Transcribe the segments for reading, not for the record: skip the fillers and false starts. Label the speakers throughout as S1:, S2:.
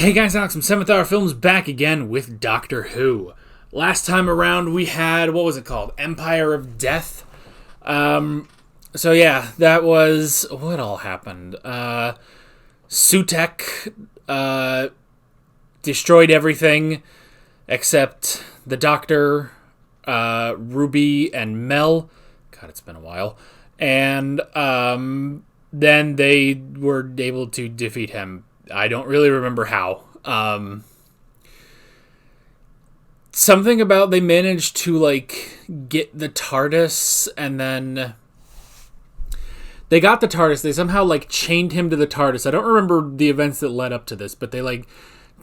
S1: Hey guys, Alex from 7th Hour Films back again with Doctor Who. Last time around we had, what was it called? Empire of Death? So yeah, that was, what all happened? Sutek, destroyed everything except the Doctor, Ruby, and Mel. God, it's been a while. And, then they were able to defeat him. I don't really remember how. Something about they managed to, get the TARDIS, and then they got the TARDIS. They somehow, chained him to the TARDIS. I don't remember the events that led up to this, but they,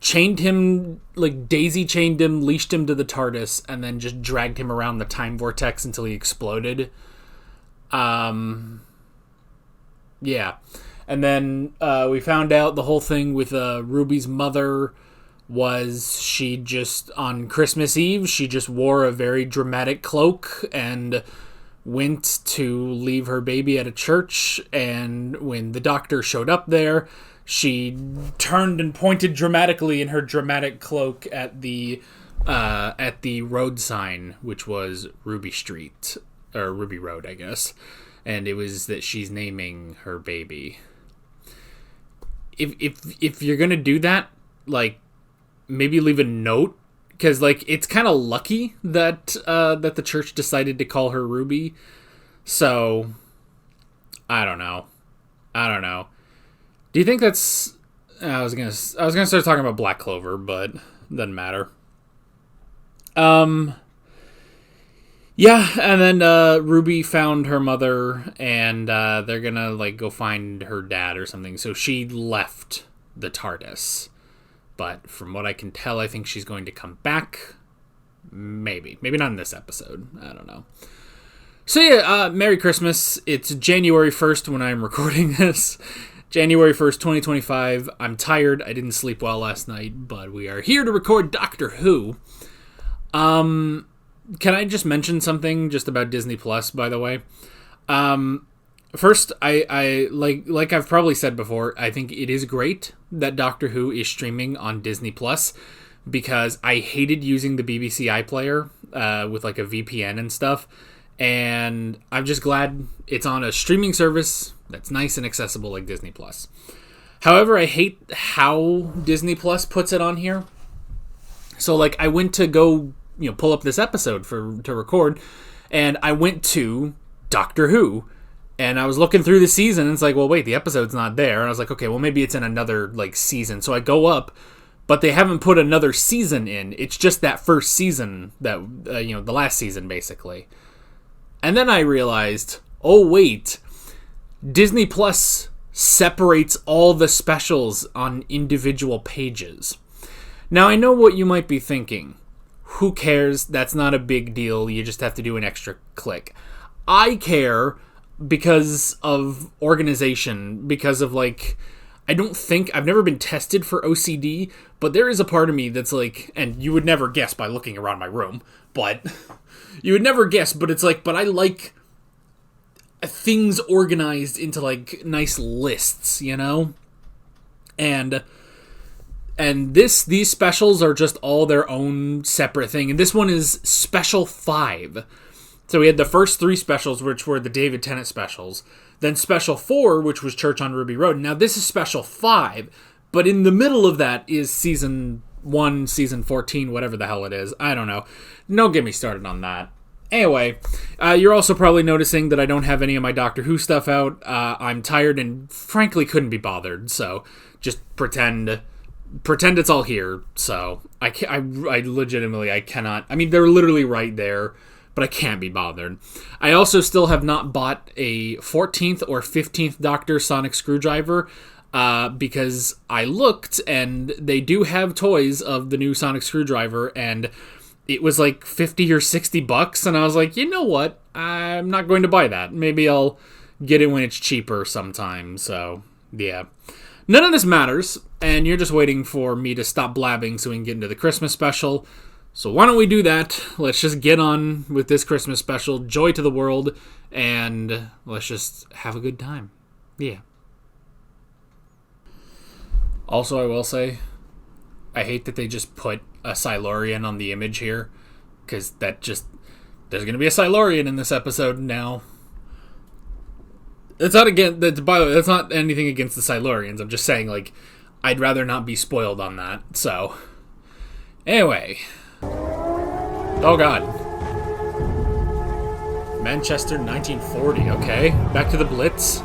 S1: chained him, daisy-chained him, leashed him to the TARDIS, and then just dragged him around the time vortex until he exploded. Yeah. And then we found out the whole thing with Ruby's mother was she just, on Christmas Eve, she just wore a very dramatic cloak and went to leave her baby at a church. And when the Doctor showed up there, she turned and pointed dramatically in her dramatic cloak at the road sign, which was Ruby Street, or Ruby Road, I guess. And it was that she's naming her baby. If you're gonna do that, maybe leave a note, because it's kind of lucky that that the church decided to call her Ruby. So I don't know. Do you think that's? I was gonna start talking about Black Clover, but doesn't matter. Yeah, and then Ruby found her mother, and they're gonna go find her dad or something. So she left the TARDIS, but from what I can tell, I think she's going to come back. Maybe not in this episode. I don't know. So yeah, Merry Christmas. It's January 1st when I'm recording this. January 1st, 2025. I'm tired. I didn't sleep well last night, but we are here to record Doctor Who. Can I just mention something just about Disney Plus, by the way? First, I like I've probably said before, I think it is great that Doctor Who is streaming on Disney Plus, because I hated using the BBC iPlayer with a VPN and stuff, and I'm just glad it's on a streaming service that's nice and accessible like Disney Plus. However, I hate how Disney Plus puts it on here. So I went to go pull up this episode to record, and I went to Doctor Who, and I was looking through the season, and it's well, wait, the episode's not there. And I was okay, well, maybe it's in another season. So I go up, but they haven't put another season in. It's just that first season, that the last season, basically. And then I realized, oh wait, Disney Plus separates all the specials on individual pages. Now I know what you might be thinking. Who cares? That's not a big deal. You just have to do an extra click. I care because of organization, because of I've never been tested for OCD, but there is a part of me that's and you would never guess by looking around my room, but you would never guess, but it's but I like things organized into nice lists, And these specials are just all their own separate thing. And this one is Special 5. So we had the first 3 specials, which were the David Tennant specials. Then Special 4, which was Church on Ruby Road. Now this is Special 5, but in the middle of that is Season 1, Season 14, whatever the hell it is. I don't know. Don't get me started on that. Anyway, you're also probably noticing that I don't have any of my Doctor Who stuff out. I'm tired and frankly couldn't be bothered. So just pretend it's all here. So I legitimately, I cannot. I mean, they're literally right there, but I can't be bothered. I also still have not bought a 14th or 15th Doctor Sonic Screwdriver, because I looked and they do have toys of the new Sonic Screwdriver, and it was $50 or $60, and I was you know what? I'm not going to buy that. Maybe I'll get it when it's cheaper sometime. So yeah. None of this matters, and you're just waiting for me to stop blabbing so we can get into the Christmas special. So why don't we do that? Let's just get on with this Christmas special, Joy to the World, and let's just have a good time. Yeah. Also, I will say, I hate that they just put a Silurian on the image here, because that just... There's going to be a Silurian in this episode now. It's not by the way, that's not anything against the Silurians. I'm just saying, like, I'd rather not be spoiled on that, so... Anyway. Oh, God. Manchester, 1940. Okay, back to the Blitz.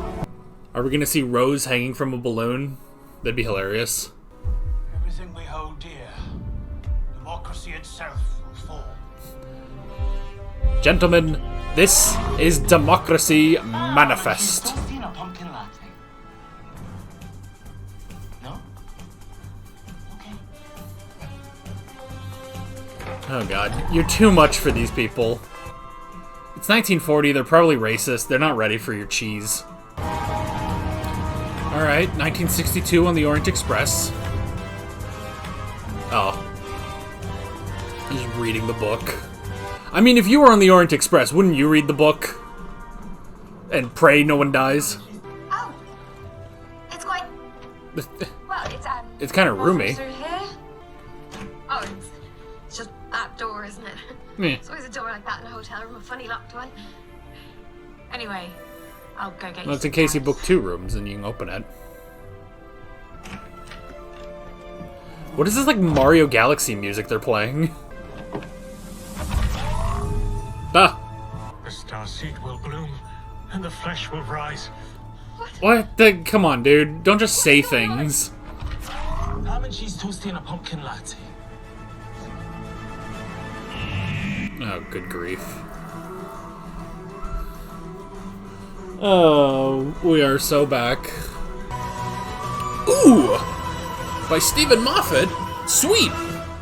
S1: Are we going to see Rose hanging from a balloon? That'd be hilarious.
S2: Everything we hold dear, democracy itself will fall.
S1: Gentlemen, this is Democracy Manifest.
S2: Pumpkin latte. No? Okay.
S1: Oh god, you're too much for these people. It's 1940, they're probably racist, they're not ready for your cheese. Alright, 1962 on the Orient Express. Oh. He's reading the book. I mean, if you were on the Orient Express, wouldn't you read the book? And pray no one dies?
S3: Oh. It's quite... Well,
S1: it's kind of roomy.
S3: Here? Oh, it's just that door, isn't it?
S1: Meh.
S3: It's always a door like that in a hotel room, a funny locked one. Anyway, I'll go get you.
S1: Well, it's in case you book 2 rooms and you can open it. What is this, like, Mario Galaxy music they're playing? Ah!
S2: The starseed will bloom, and the flesh will rise.
S1: What the? Come on, dude. Don't just say things.
S2: Ham and cheese toasty and a pumpkin latte.
S1: Oh, good grief. Oh, we are so back. Ooh! By Stephen Moffat? Sweet!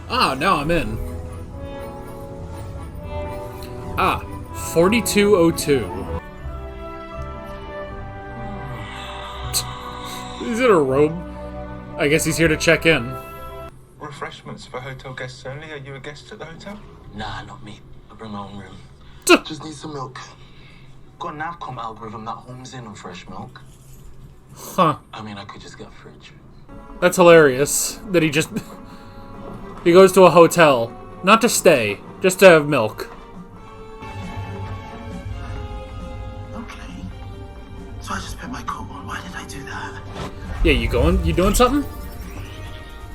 S1: Ah, now I'm in. Ah, 4202. Is it a robe? I guess he's here to check in.
S4: Refreshments for hotel guests only. Are you a guest at the hotel?
S2: Nah, not me. I bring my own room.
S4: Just need some milk.
S2: Got an Avcom algorithm that homes in on fresh milk.
S1: Huh.
S2: I mean, I could just get a fridge.
S1: That's hilarious. That he just... he goes to a hotel. Not to stay. Just to have milk.
S5: Okay. So I just put my coat on. Why did I do that?
S1: Yeah, you doing something?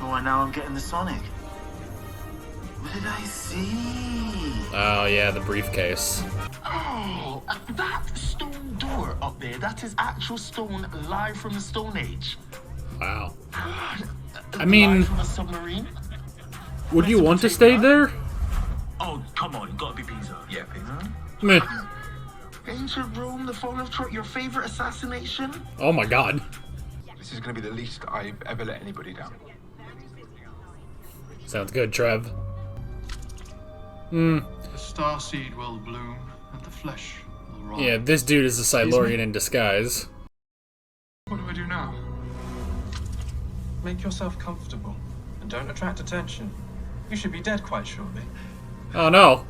S5: Oh, and now I'm getting the Sonic. What did I see?
S1: Oh, yeah, the briefcase.
S2: Oh, that stone door up there, that is actual stone live from the Stone Age.
S1: Wow. I
S2: Live
S1: mean,
S2: from a submarine?
S1: would you want to stay there?
S2: Oh, come on, gotta be Pisa. Yeah, Pisa.
S1: Meh.
S2: Ancient Rome, the fall of Troy, your favorite assassination?
S1: Oh my god.
S4: This is going to be the least I've ever let anybody down.
S1: Sounds good, Trev.
S6: The starseed will bloom, and the flesh will rise.
S1: Yeah, this dude is a Silurian in disguise.
S6: What do I do now? Make yourself comfortable, and don't attract attention. You should be dead quite shortly.
S1: Oh no.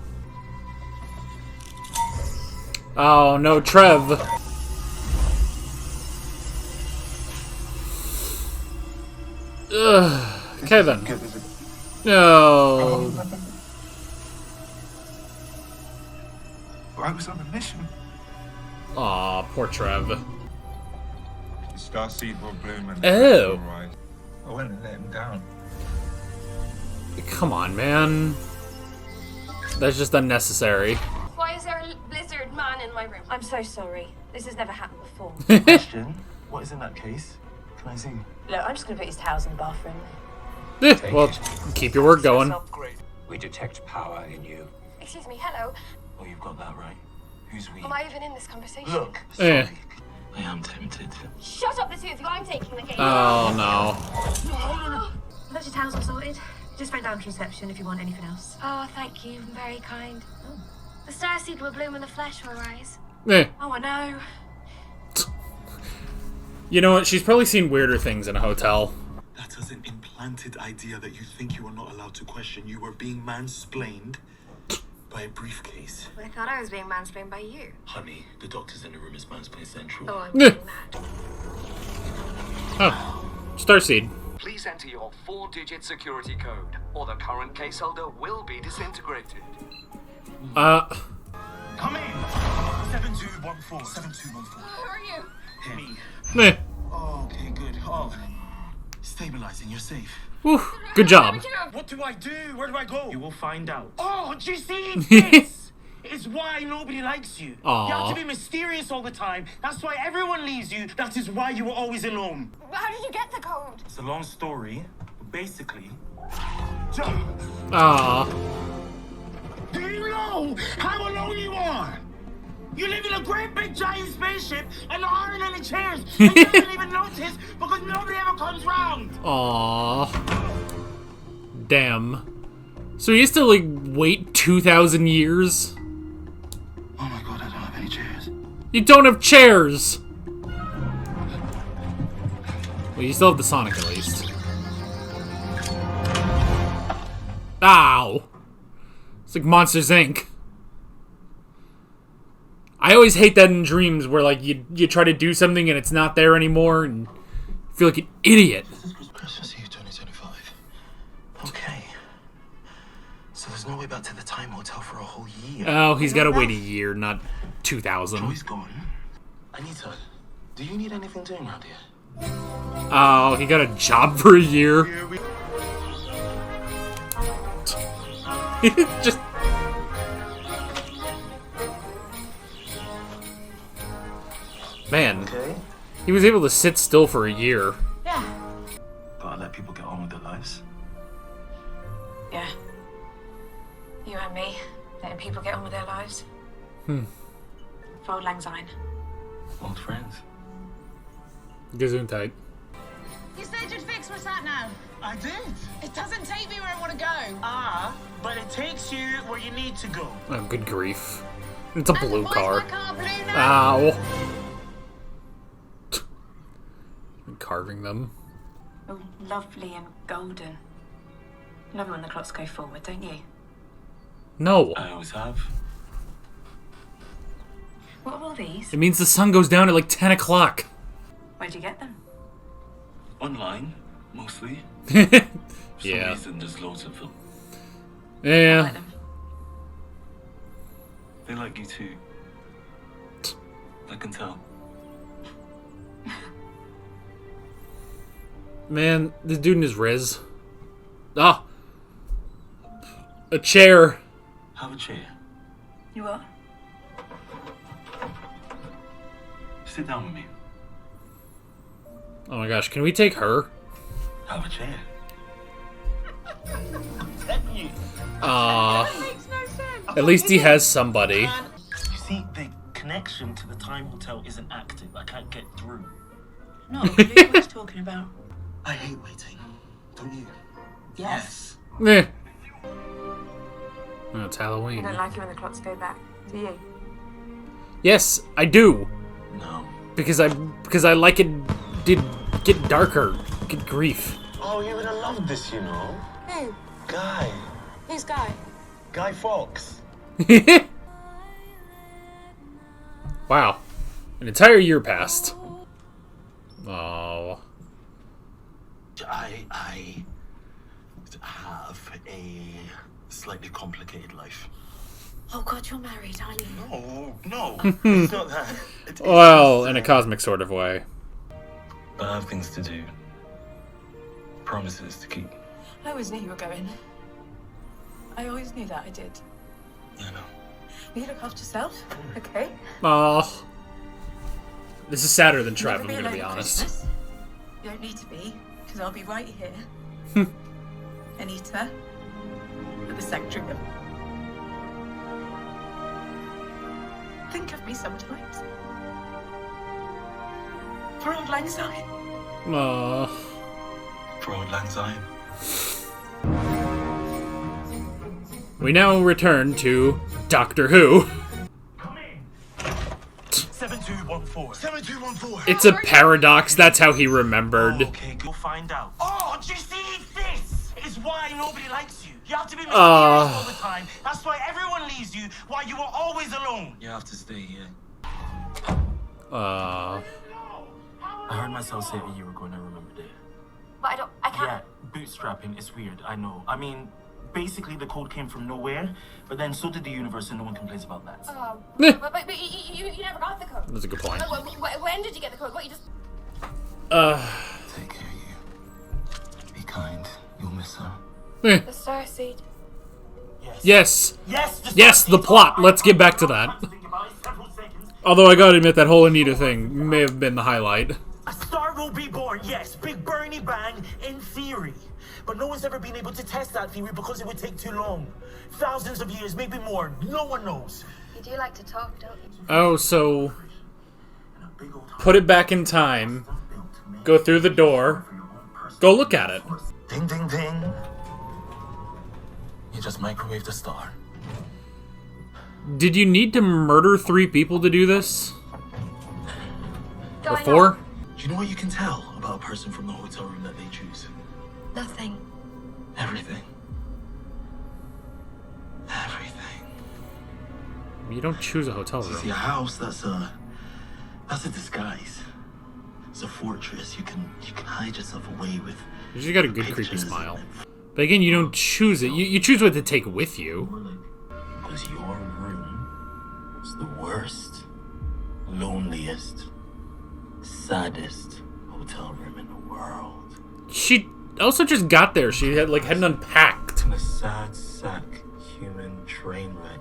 S1: Oh no, Trev. Ugh. Okay then. No.
S4: I was on a mission.
S1: Aw, poor Trev.
S4: The starseed will bloom and
S1: Oh.
S4: will rise. I went and let him down.
S1: Come on, man. That's just unnecessary.
S3: Why is there a lizard man in my room? I'm so sorry. This has never happened before.
S2: Question, what is in that case? Can I see?
S3: Look, I'm just gonna put his towels in the bathroom.
S1: Well, keep your work going.
S2: We detect power in you.
S3: Excuse me, hello.
S2: Oh, you've got that right. Who's we?
S3: Am I even in this conversation?
S2: Look,
S1: Eh.
S2: sorry. I am tempted.
S3: Shut up, the two of you. I'm taking the cake.
S1: Oh no.
S3: Got your towels all sorted. Just went down to reception if you want anything else. Oh, thank you. Very kind. Oh. The starseed will bloom and the flesh will rise.
S1: Eh.
S3: Oh, I know.
S1: You know what? She's probably seen weirder things in a hotel.
S5: That is an implanted idea that you think you are not allowed to question. You were being mansplained by a briefcase.
S3: I thought I was being mansplained by you.
S2: Honey, the doctor's in the room is mansplain central.
S3: Oh, I'm
S1: Eh.
S3: doing that.
S1: Oh. Starseed.
S7: Please enter your 4-digit security code, or the current case holder will be disintegrated.
S2: Come in. 7214. 7214.
S3: Who are you?
S2: Me.
S1: Meh.
S2: Oh, okay, good. Oh, stabilizing. You're safe.
S1: Whew, good job.
S2: What do I do? Where do I go? You will find out. Oh, do you see? This is why nobody likes you.
S1: Aw.
S2: You have to be mysterious all the time. That's why everyone leaves you. That is why you were always alone.
S3: How did you get the code?
S2: It's a long story. But basically...
S1: Aw.
S2: Do you know how alone you are? You live in a great big giant spaceship and there aren't any chairs. And you don't even notice because nobody ever comes round.
S1: Aw. Damn. So he has to, like, wait 2,000 years?
S2: Oh my god, I don't have any chairs.
S1: You don't have chairs! Well, you still have the Sonic, at least. Ow! It's like Monsters, Inc. I always hate that in dreams where, like, you try to do something and it's not there anymore and you feel like an idiot.
S2: Christmas Eve 2025. Okay. So there's no way back to the time hotel for a whole year.
S1: Oh, he's gotta wait a year, not 2,000.
S2: Chloe's gone. Anita, do you need anything doing around here?
S1: Oh, he got a job for a year. Just... Man,
S2: Okay.
S1: he was able to sit still for a year.
S3: Yeah.
S2: Gotta let people get on with their lives.
S3: Yeah. You and me, letting people get on with their lives. Fold Lang Syne.
S2: Old friends.
S1: Gesundheit.
S8: You said you'd fix my sat nav.
S2: I did.
S8: It doesn't take me where I want to go.
S2: But it takes you where you need to go.
S1: Oh, good grief. It's a
S8: And
S1: blue
S8: why is
S1: car.
S8: my car blue now?
S1: Ow. Carving them.
S3: Oh, lovely and golden. Love it when the clocks go forward, don't you?
S1: No.
S2: I always have.
S3: What are all these?
S1: It means the sun goes down at like 10 o'clock.
S3: Where'd you get them?
S5: Online, mostly. For some
S1: Yeah.
S5: reason, there's loads of them.
S3: I
S1: Yeah.
S3: like them.
S5: They like you too. I can tell.
S1: Man, this dude in his res. Ah! A chair.
S5: Have a chair.
S3: You what?
S5: Sit down with me.
S1: Oh my gosh, can we take her?
S5: Have a chair.
S3: Makes no sense.
S1: At least he has somebody.
S2: You see, the connection to the time hotel isn't active. I can't get through.
S3: No, what are you talking about?
S2: I hate waiting. Don't you?
S3: Yes.
S1: Eh. Oh, it's
S3: I
S1: Halloween.
S3: don't like it when the clocks go back. Do you?
S1: Yes, I do.
S5: No.
S1: Because I like it did get darker. Good grief.
S2: Oh, you would have loved this, you know.
S3: Who?
S2: Guy.
S3: Who's Guy?
S2: Guy Fawkes.
S1: Wow. An entire year passed. Oh.
S5: I have a slightly complicated life.
S3: Oh God, you're married, aren't you?
S2: No, it's not that.
S1: Well, in a cosmic sort of way.
S5: But I have things to do. Promises to keep.
S9: I always knew you were going. I always knew that, I did.
S5: I know.
S9: Will you look after yourself? Okay.
S1: Oh. This is sadder than
S9: Never
S1: traveling,
S9: be
S1: I'm gonna
S9: alone
S1: be
S9: at
S1: honest.
S9: Christmas. You don't need to be, because I'll be right here. Anita, at the sanctuary. Think of me sometimes. For old Lang Syne.
S1: Oh.
S5: For old Lang Syne.
S1: We now return to Doctor Who.
S2: Come in. 7214. 7214.
S1: It's a paradox, that's how he remembered.
S2: Okay, go find out. Oh, do you see this? Is why nobody likes you. You have to be mysterious all the time. That's why everyone leaves you. Why you were always alone.
S5: You have to stay here.
S2: I heard myself say it a year ago and I remembered it.
S3: But I
S2: Yeah, bootstrapping is weird, I know. I mean, basically the code came from nowhere, but then so did the universe and no one complains about that.
S3: Oh, but you never got the code.
S1: That's a good point.
S3: When did you get the code? What, you just...
S5: Take care of you. Be kind. You'll miss her.
S3: The starseed.
S1: Yes.
S2: Yes,
S1: Yes, the plot. Let's get back to that. Although I gotta admit, that whole Anita thing may have been the highlight.
S2: A star will be born, yes, Big Bernie Bang, in theory. But no one's ever been able to test that theory because it would take too long. Thousands of years, maybe more. No one knows.
S3: You do like to talk, don't you?
S1: Oh, so... Put it back in time. Go through the door. Go look at it.
S5: Ding, ding, ding. You just microwave the star.
S1: Did you need to murder 3 people to do this? Or 4?
S5: Do you know what you can tell about a person from the hotel room that they choose?
S3: Nothing.
S5: Everything. Everything.
S1: You don't choose a hotel
S5: See,
S1: room.
S5: a house, that's a disguise. It's a fortress. You can hide yourself away with.
S1: You just got a good creepy
S5: pictures
S1: smile. But again, you don't choose it. You choose what to take with you.
S5: Because your room is the worst, loneliest, saddest hotel room in the world.
S1: She also just got there. She hadn't unpacked.
S5: And a sad sack human train wreck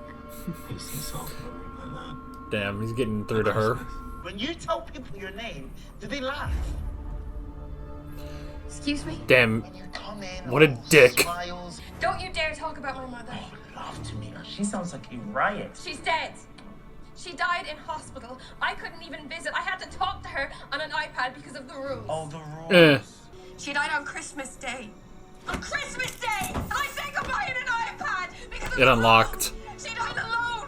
S5: placed himself in a room like that.
S1: Damn, he's getting through to her.
S2: When you tell people your name, do they laugh?
S3: Excuse me?
S1: Damn,
S2: When you come in,
S1: what a dick.
S2: Smiles.
S3: Don't you dare talk about my mother.
S2: Love to meet her. She sounds like a riot.
S3: She's dead. She died in hospital. I couldn't even visit. I had to talk to her on an iPad because of the rules.
S2: All the rules.
S3: She died on Christmas Day. On Christmas Day! And I said goodbye in an iPad because of
S1: It
S3: the
S1: unlocked.
S3: rules. She died alone.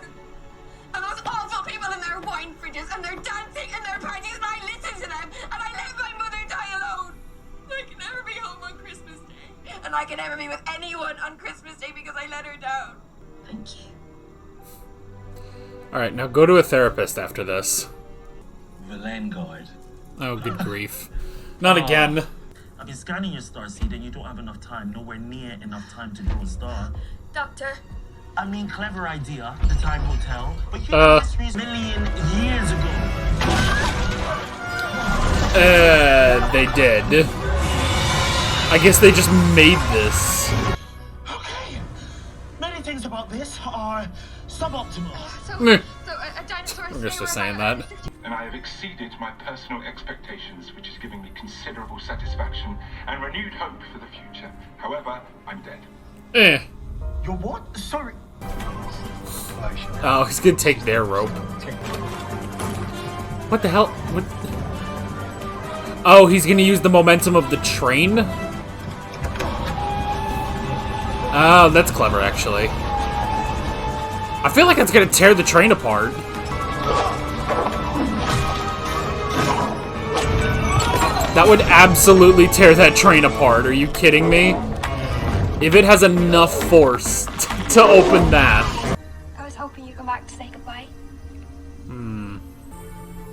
S3: And those awful people in their wine fridges and their dancing and their parties, and I listened to them, and I let my mother die alone. I can never be home on Christmas Day. And I can never be with anyone on Christmas Day because I let her down. Thank you.
S1: Alright, now go to a therapist after this.
S2: The land guard.
S1: Oh, good grief. Not again.
S2: I've been scanning your star seed and you don't have enough time, nowhere near enough time to grow a star.
S3: Doctor.
S2: I mean, clever idea, the Time Hotel, but human history is a million years ago.
S1: They did. I guess they just made this.
S2: Okay. Many things about this are suboptimal.
S1: Meh.
S3: So a dinosaur.
S1: I'm just saying that.
S4: And I have exceeded my personal expectations, which is giving me considerable satisfaction and renewed hope for the future. However, I'm dead.
S2: You're what? Sorry.
S1: Oh, he's gonna take their rope. What the hell? What? Oh, he's gonna use the momentum of the train? Oh, that's clever, actually. I feel like it's gonna tear the train apart. That would absolutely tear that train apart. Are you kidding me? If it has enough force to open that.
S3: I was hoping you'd come back to say goodbye.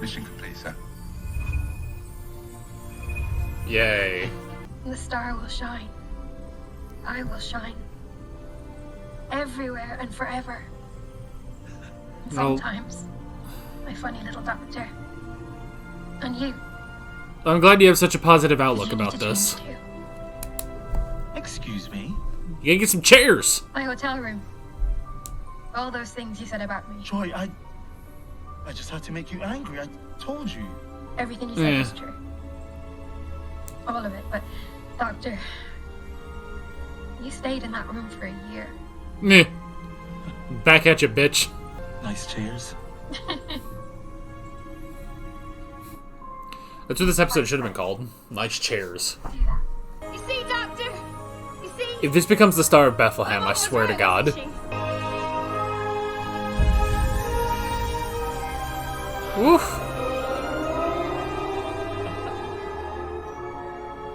S4: Mission complete, sir.
S1: Yay.
S3: The star will shine. I will shine. Everywhere and forever. And
S1: No.
S3: sometimes, my funny little doctor. And you.
S1: I'm glad you have such a positive outlook
S3: You need
S1: about
S3: to
S1: this.
S3: change too.
S2: Excuse me?
S1: You gotta get some chairs.
S3: My hotel room. All those things you said about me.
S2: Joy, I just had to make you angry. I told you.
S3: Everything you said was true. All of it, but doctor, you stayed in that room for a year.
S1: Meh. Back at you, bitch.
S2: Nice chairs.
S1: That's what this episode should have been called. Nice chairs.
S3: Do that. You see, doctor? You see?
S1: If this becomes the Star of Bethlehem, I swear to God. Woof.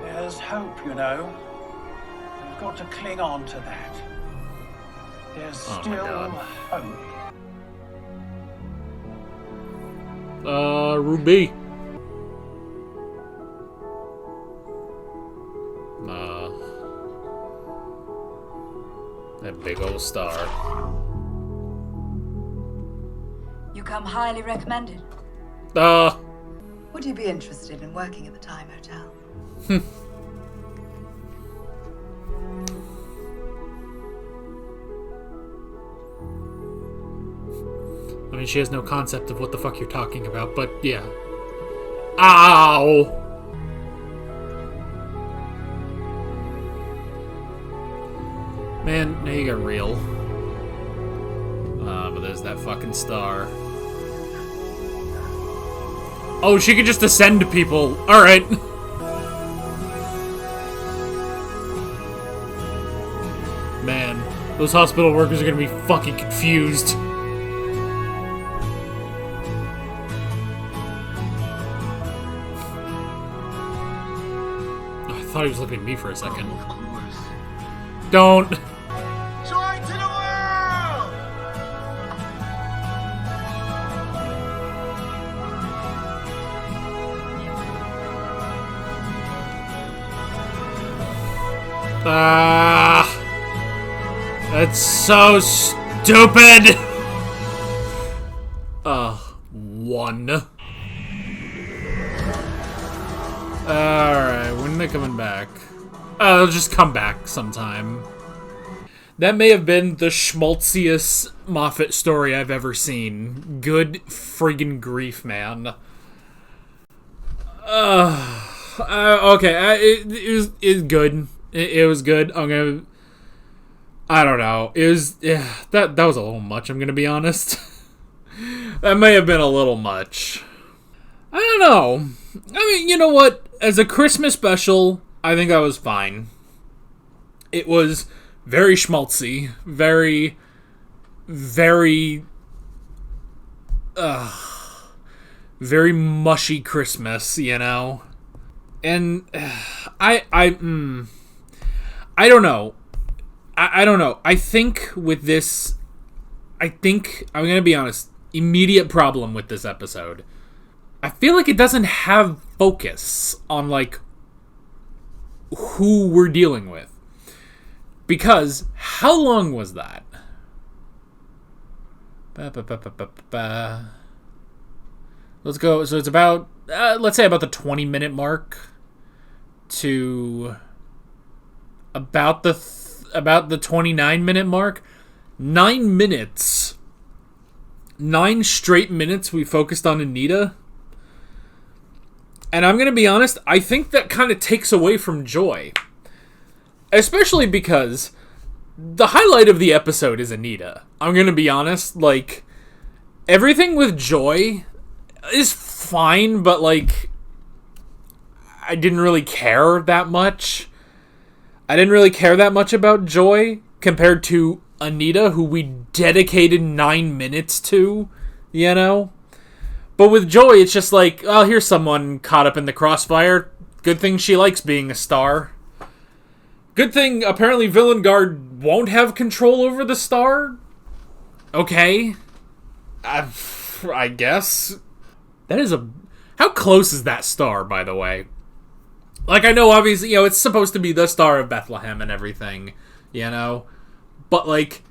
S10: There's hope, you know. We've got to cling on to that. There's
S1: Oh my
S10: still
S1: God.
S10: hope.
S1: Ruby. That big old star.
S11: You come highly recommended.
S12: Would you be interested in working at the Time Hotel?
S1: I mean, she has no concept of what the fuck you're talking about, but yeah. Ow! Man, now you got real. But there's that fucking star. Oh, she could just ascend people. Alright. Man, those hospital workers are gonna be fucking confused. I thought he was looking at me for a second. Don't.
S2: Joy to the world!
S1: That's so stupid. One. Alright, when are they coming back? They'll just come back sometime. That may have been the schmaltziest Moffat story I've ever seen. Good friggin' grief, man. Okay, it was good. It was good. I don't know. It was that was a little much. I'm gonna be honest. That may have been a little much. I don't know. I mean, you know what? As a Christmas special, I think I was fine. It was very schmaltzy, very mushy Christmas, you know. And I don't know. I don't know. I think with this, I'm gonna be honest. Immediate problem with this episode. I feel like it doesn't have focus on, like, who we're dealing with. Because, how long was that? Let's go. So it's about, let's say about the 20-minute mark to about the 29-minute mark. 9 minutes. 9 straight minutes we focused on Anita. And I'm going to be honest, I think that kind of takes away from Joy. Especially because the highlight of the episode is Anita. I'm going to be honest, like, everything with Joy is fine, but, like, I didn't really care that much. I didn't really care that much about Joy compared to Anita, who we dedicated 9 minutes to, you know? But with Joy, it's just like, oh, here's someone caught up in the crossfire. Good thing she likes being a star. Good thing, apparently, Villain Guard won't have control over the star. Okay. I guess. That is how close is that star, by the way? Like, I know, obviously, you know, it's supposed to be the Star of Bethlehem and everything, you know? But, like,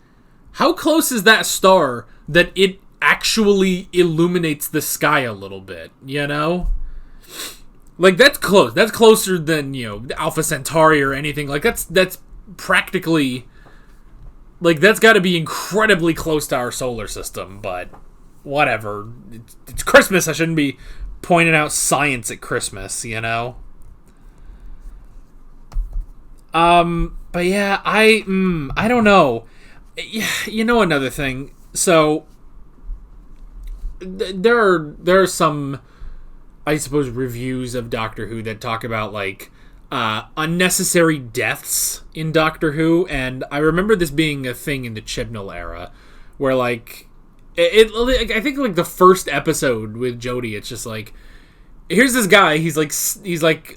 S1: how close is that star that it actually illuminates the sky a little bit, you know? Like, that's close. That's closer than, you know, Alpha Centauri or anything. Like, that's practically, like, that's got to be incredibly close to our solar system, but whatever. It's Christmas. I shouldn't be pointing out science at Christmas, you know? But yeah, I don't know. You know, another thing. So there are some, I suppose, reviews of Doctor Who that talk about, like, unnecessary deaths in Doctor Who, and I remember this being a thing in the Chibnall era, where, like, I think, like, the first episode with Jodie, it's just like, here's this guy, he's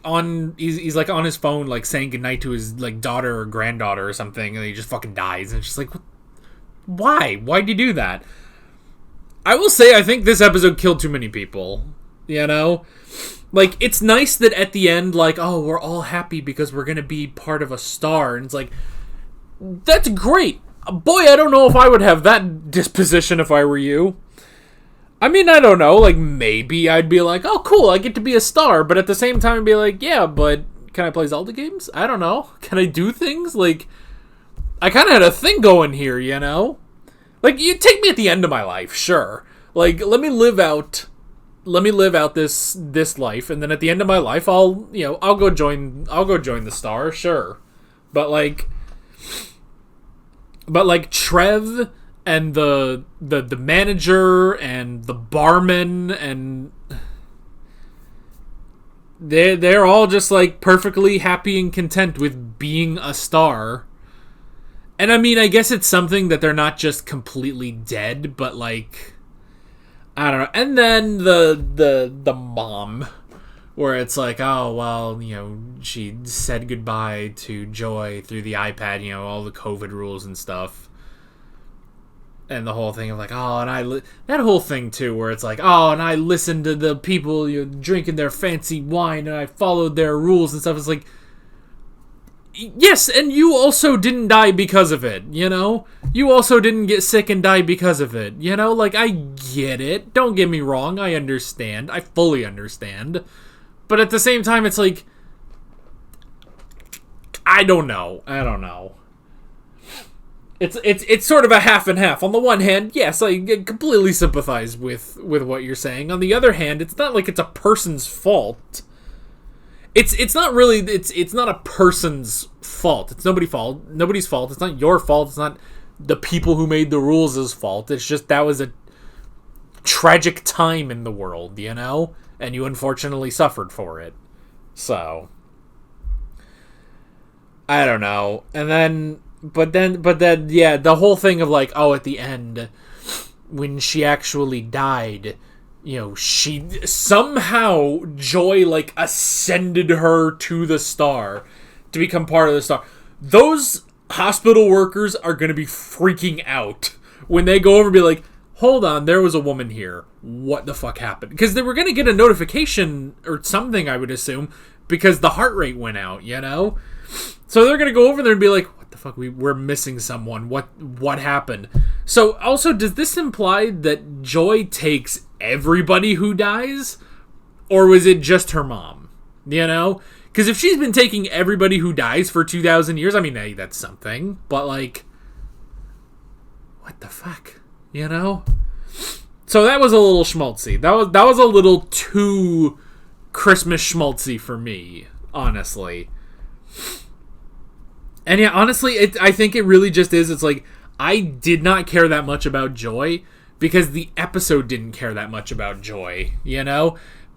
S1: on his phone, like, saying goodnight to his, like, daughter or granddaughter or something, and he just fucking dies, and it's just like, why? Why'd you do that? I will say, I think this episode killed too many people, you know? Like, it's nice that at the end, like, oh, we're all happy because we're gonna be part of a star, and it's like, that's great. Boy, I don't know if I would have that disposition if I were you. I mean, I don't know, like, maybe I'd be like, oh, cool, I get to be a star, but at the same time, I'd be like, yeah, but can I play Zelda games? I don't know. Can I do things? Like, I kind of had a thing going here, you know? Like, you take me at the end of my life, sure. Like, let me live out this life, and then at the end of my life, I'll go join the star, sure. But Trev and the manager and the barman, and they're all just like perfectly happy and content with being a star. And I mean, I guess it's something that they're not just completely dead, but like, I don't know. And then the mom, where it's like, oh, well, she said goodbye to Joy through the iPad, all the COVID rules and stuff. And the whole thing of like, oh, and that whole thing too, where it's like, oh, and I listened to the people drinking their fancy wine, and I followed their rules and stuff. It's like, yes, and you also didn't die because of it, You also didn't get sick and die because of it, Like, I get it. Don't get me wrong. I understand. I fully understand. But at the same time, it's like, I don't know. It's sort of a half and half. On the one hand, yes, I completely sympathize with what you're saying. On the other hand, it's not like it's a person's fault. It's not really, it's not a person's fault. It's nobody's fault. It's not your fault. It's not the people who made the rules' fault. It's just that was a tragic time in the world, and you unfortunately suffered for it. So, I don't know. And then, but then, yeah, the whole thing of like, oh, at the end, when she actually died, she somehow, Joy, like, ascended her to the star to become part of the star. Those hospital workers are going to be freaking out when they go over and be like, hold on, there was a woman here. What the fuck happened? Because they were going to get a notification or something, I would assume, because the heart rate went out, So they're going to go over there and be like, what the fuck, we're missing someone. What happened? So also, does this imply that Joy takes everybody who dies? Or was it just her mom? Because if she's been taking everybody who dies for 2,000 years, I mean, hey, that's something. But like, what the fuck? So that was a little schmaltzy. That was a little too Christmas schmaltzy for me, honestly. And yeah, honestly, I think it really just is. It's like, I did not care that much about Joy because the episode didn't care that much about Joy,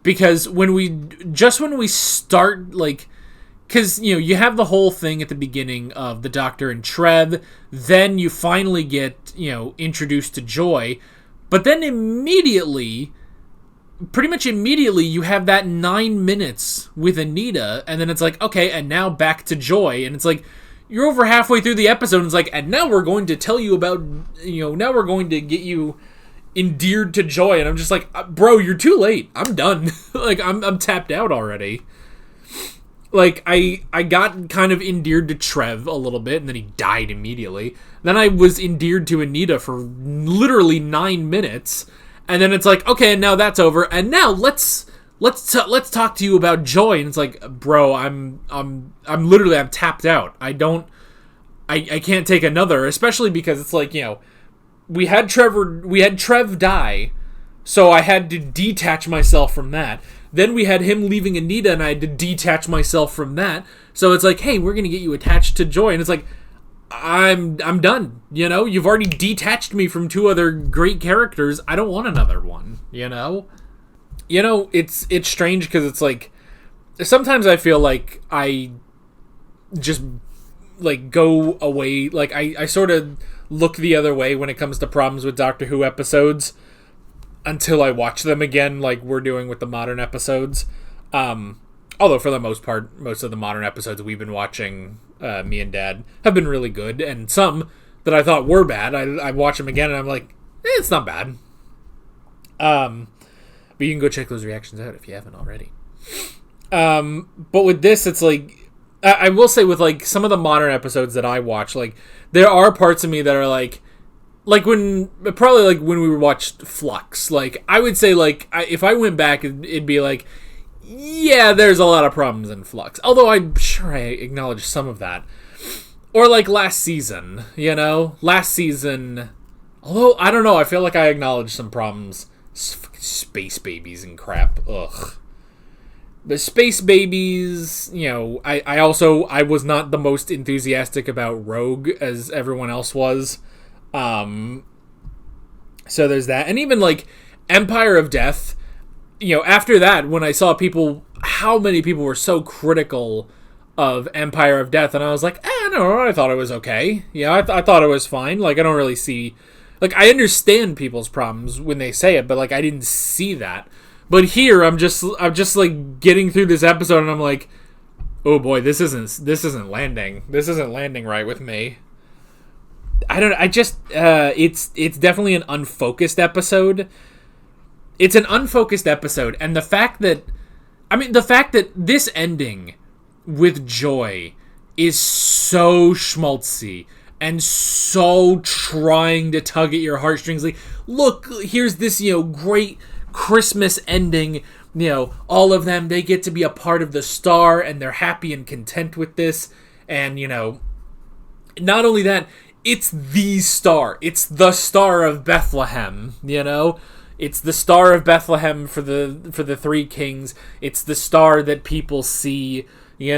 S1: Because when we start, like, because, you have the whole thing at the beginning of the Doctor and Trev, then you finally get, introduced to Joy, but then pretty much immediately, you have that 9 minutes with Anita, and then it's like, okay, and now back to Joy, and it's like, you're over halfway through the episode, and it's like, and now we're going to tell you about, now we're going to get you endeared to Joy, and I'm just like, bro, you're too late. I'm done. Like, I'm tapped out already. Like, I got kind of endeared to Trev a little bit, and then he died immediately. Then I was endeared to Anita for literally 9 minutes, and then it's like, okay, and now that's over, and now let's talk to you about Joy. And it's like, bro, I'm tapped out. I can't take another, especially because it's like, we had Trev die, so I had to detach myself from that. Then we had him leaving Anita, and I had to detach myself from that. So it's like, hey, we're gonna get you attached to Joy, and it's like, I'm done. You've already detached me from 2 other great characters. I don't want another one. It's strange because it's like, sometimes I feel like I just like go away. Like I sort of look the other way when it comes to problems with Doctor Who episodes until I watch them again, like we're doing with the modern episodes. Although for the most part, most of the modern episodes we've been watching, me and Dad, have been really good, and some that I thought were bad, I watch them again and I'm like, it's not bad. But you can go check those reactions out if you haven't already. But with this, it's like, I will say with like some of the modern episodes that I watch, like there are parts of me that are like when we watched Flux. Like I would say like if I went back, it'd be like, yeah, there's a lot of problems in Flux. Although I'm sure I acknowledge some of that. Or like last season, last season. Although I don't know, I feel like I acknowledged some problems. Space babies and crap. Ugh. The space babies, I was not the most enthusiastic about Rogue as everyone else was. So there's that. And even like Empire of Death, after that, when I saw how many people were so critical of Empire of Death, and I was like, I don't know, I thought it was okay. I thought it was fine. Like, I don't really see, like, I understand people's problems when they say it, but like, I didn't see that. But here, I'm just like getting through this episode, and I'm like, oh boy, this isn't landing. This isn't landing right with me. It's definitely an unfocused episode. It's an unfocused episode, and the fact that this ending with Joy is so schmaltzy and so trying to tug at your heartstrings. Like, look, here's this, great Christmas ending. All of them, they get to be a part of the star, and they're happy and content with this. And, not only that, it's the star. It's the Star of Bethlehem, It's the Star of Bethlehem for the Three Kings. It's the star that people see. You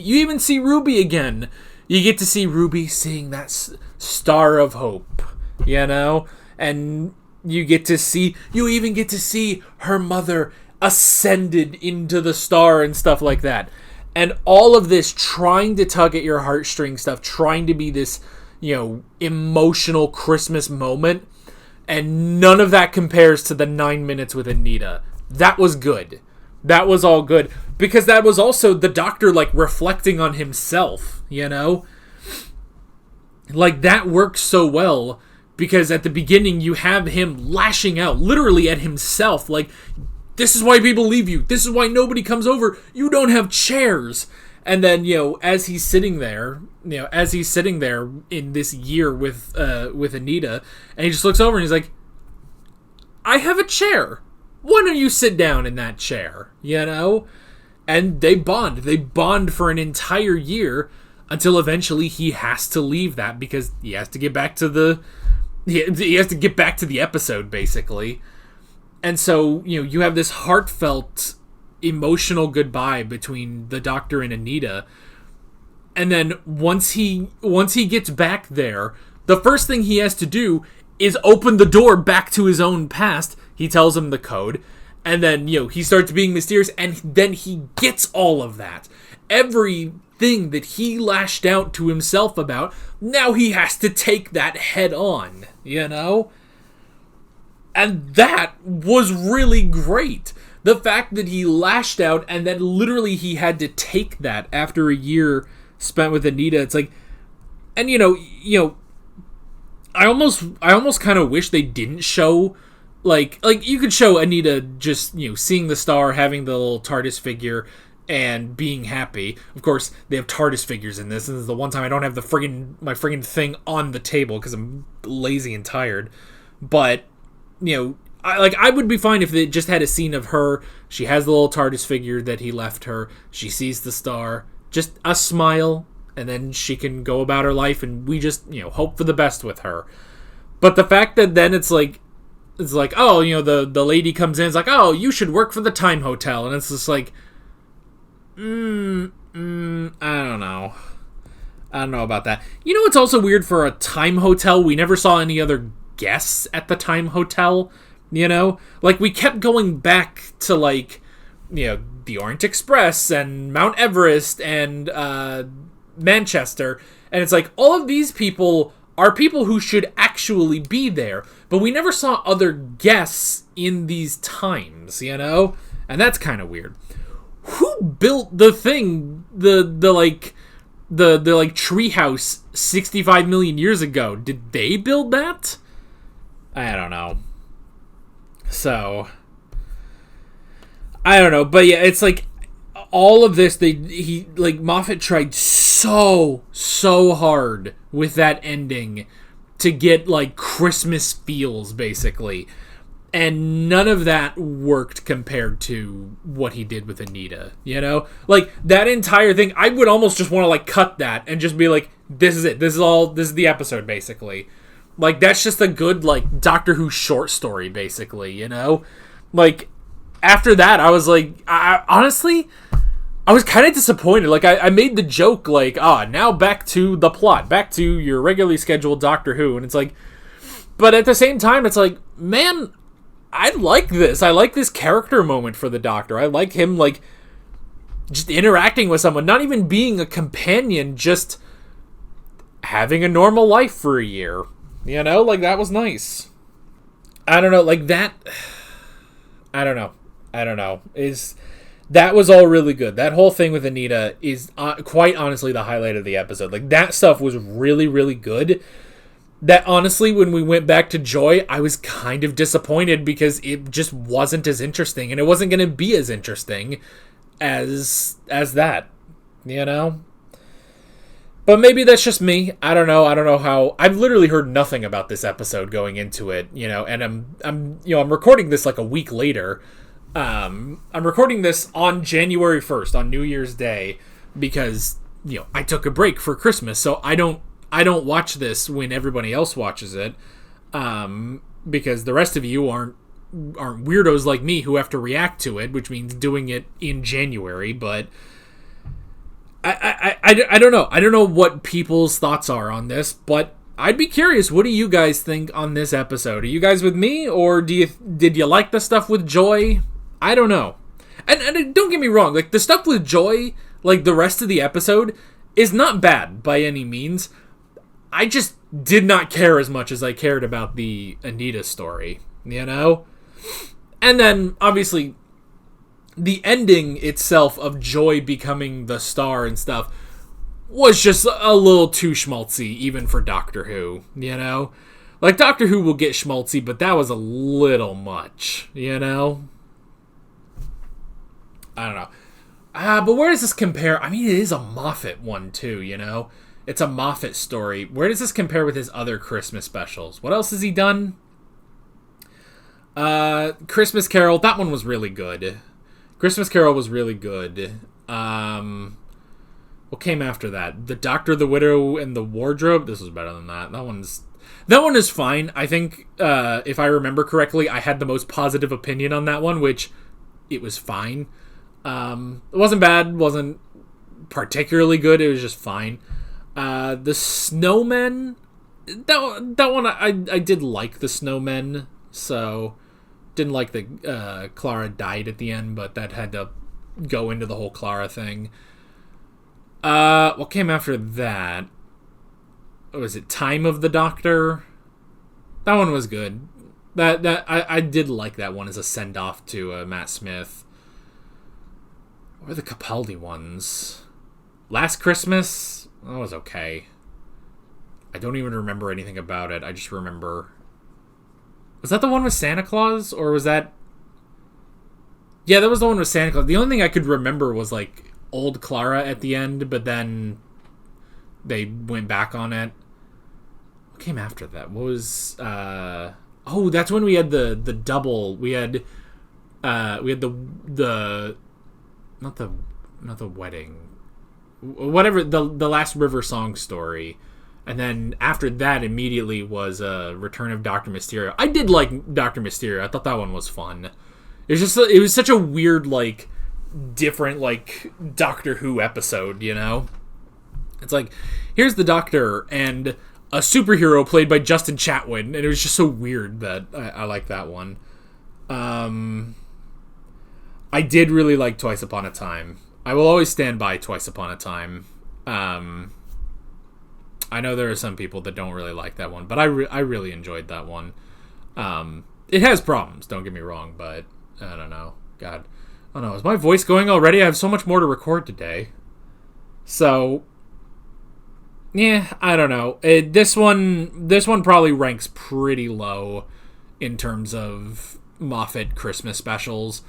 S1: even see Ruby again. You get to see Ruby seeing that star of hope, and you even get to see her mother ascended into the star and stuff like that. And all of this trying to tug at your heartstrings stuff, trying to be this, emotional Christmas moment. And none of that compares to the 9 minutes with Anita. That was good. That was all good. Because that was also the Doctor, like, reflecting on himself, Like, that works so well. Because at the beginning, you have him lashing out, literally at himself. Like, this is why people leave you. This is why nobody comes over. You don't have chairs. And then, as he's sitting there, in this year with Anita, and he just looks over and he's like, I have a chair. Why don't you sit down in that chair? And they bond. They bond for an entire year until eventually he has to leave that because he has to get back to the episode, basically. And so, you have this heartfelt, emotional goodbye between the Doctor and Anita. And then once he gets back there, the first thing he has to do is open the door back to his own past. He tells him the code. And then, he starts being mysterious, and then he gets all of that. Everything that he lashed out to himself about, now he has to take that head on, And that was really great. The fact that he lashed out, and then literally he had to take that after a year spent with Anita. It's like, and I almost kind of wish they didn't show, like you could show Anita just, seeing the star, having the little TARDIS figure, and being happy. Of course, they have TARDIS figures in this. This is the one time I don't have my friggin' thing on the table because I'm lazy and tired. But, I would be fine if they just had a scene of her. She has the little TARDIS figure that he left her. She sees the star. Just a smile, and then she can go about her life, and we just, hope for the best with her. But the fact that then it's like, oh, the lady comes in, it's like, oh, you should work for the Time Hotel. And it's just like, I don't know. I don't know about that. It's also weird for a Time Hotel. We never saw any other guests at the Time Hotel. Like, we kept going back to, like, the Orient Express and Mount Everest and Manchester, and it's like, all of these people are people who should actually be there, but we never saw other guests in these times, and that's kind of weird. Who built the thing, the treehouse 65 million years ago? Did they build that? I don't know. So, I don't know, but yeah, it's like all of this, Moffat tried so hard with that ending to get like Christmas feels, basically. And none of that worked compared to what he did with Anita, you know? Like, that entire thing, I would almost just want to, like, cut that and just be like, this is it. This is the episode, basically. Like, that's just a good, like, Doctor Who short story, basically, you know? Like, after that, I was like, honestly, I was kind of disappointed. Like, I made the joke, like, now back to the plot. Back to your regularly scheduled Doctor Who. And it's like, but at the same time, it's like, man, I like this. I like this character moment for the Doctor. I like him, like, just interacting with someone. Not even being a companion, just having a normal life for a year. You know? Like, that was nice. I don't know. Like, that... I don't know. That was all really good. That whole thing with Anita is quite honestly the highlight of the episode. Like, that stuff was really, really good. That honestly, when we went back to Joy, I was kind of disappointed because it just wasn't as interesting, and it wasn't going to be as interesting as that, you know? But maybe that's just me. I don't know how. I've literally heard nothing about this episode going into it, you know, and I'm recording this like a week later. I'm recording this on January 1st, on New Year's Day, because, you know, I took a break for Christmas, so I don't watch this when everybody else watches it, because the rest of you aren't weirdos like me who have to react to it, which means doing it in January. But I don't know. I don't know what people's thoughts are on this, but I'd be curious. What do you guys think on this episode? Are you guys with me, or did you like the stuff with Joy? I don't know. And don't get me wrong, like, the stuff with Joy, like, the rest of the episode is not bad by any means. I just did not care as much as I cared about the Anita story, you know? And then, obviously, the ending itself of Joy becoming the star and stuff was just a little too schmaltzy, even for Doctor Who, you know? Like, Doctor Who will get schmaltzy, but that was a little much, you know? I don't know. But where does this compare? I mean, it is a Moffat one, too, you know? It's a Moffat story. Where does this compare with his other Christmas specials? What else has he done? Christmas Carol. That one was really good. Christmas Carol was really good. What came after that? The Doctor, the Widow, and the Wardrobe. This was better than that. That one is fine. I think, if I remember correctly, I had the most positive opinion on that one, which it was fine. It wasn't bad. Wasn't particularly good. It was just fine. The Snowmen, that one I did like the Snowmen, so didn't like the Clara died at the end, but that had to go into the whole Clara thing. What came after that? Was it Time of the Doctor? That one was good. I did like that one as a send off to Matt Smith. What were the Capaldi ones? Last Christmas. That was okay. I don't even remember anything about it. I just remember... Was that the one with Santa Claus? Or was that... Yeah, that was the one with Santa Claus. The only thing I could remember was, like, old Clara at the end, but then they went back on it. What came after that? What was... Oh, that's when we had the double. We had the... Not the wedding... Whatever, the last River Song story. And then after that immediately was Return of Dr. Mysterio. I did like Dr. Mysterio. I thought that one was fun. It was such a weird, like, different, like, Doctor Who episode, you know? It's like, here's the Doctor and a superhero played by Justin Chatwin, and it was just so weird that I like that one. I did really like Twice Upon a Time. I will always stand by Twice Upon a Time. I know there are some people that don't really like that one, but I really enjoyed that one. It has problems, don't get me wrong, but I don't know. God. I don't know. Is my voice going already? I have so much more to record today. So, yeah, I don't know. This one probably ranks pretty low in terms of Moffat Christmas specials.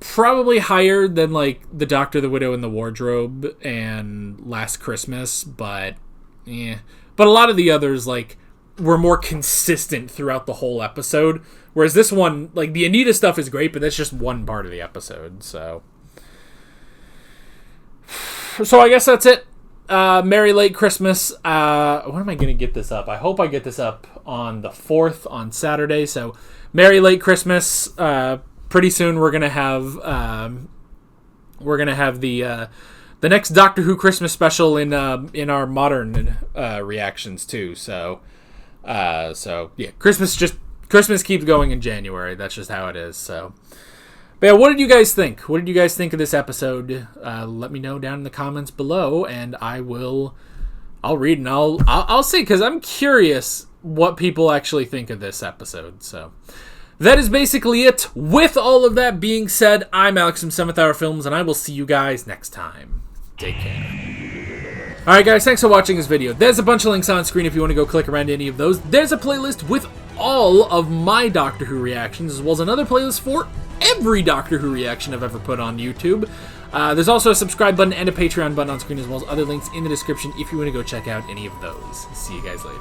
S1: probably higher than like The Doctor, the Widow, and the Wardrobe and Last Christmas, but yeah. But a lot of the others like were more consistent throughout the whole episode, whereas this one, like the Anita stuff is great, but that's just one part of the episode. So I guess that's it. Merry Late Christmas. When am I gonna get this up? I hope I get this up on the 4th on Saturday. So Merry Late Christmas. Pretty soon we're gonna have the next Doctor Who Christmas special in our modern reactions too. So yeah, Christmas keeps going in January. That's just how it is. So, but yeah, what did you guys think? What did you guys think of this episode? Let me know down in the comments below, and I'll read and I'll see, because I'm curious what people actually think of this episode. So that is basically it. With all of that being said, I'm Alex from 7th Hour Films, and I will see you guys next time. Take care. Alright guys, thanks for watching this video. There's a bunch of links on screen if you want to go click around any of those. There's a playlist with all of my Doctor Who reactions, as well as another playlist for every Doctor Who reaction I've ever put on YouTube. There's also a subscribe button and a Patreon button on screen, as well as other links in the description if you want to go check out any of those. See you guys later.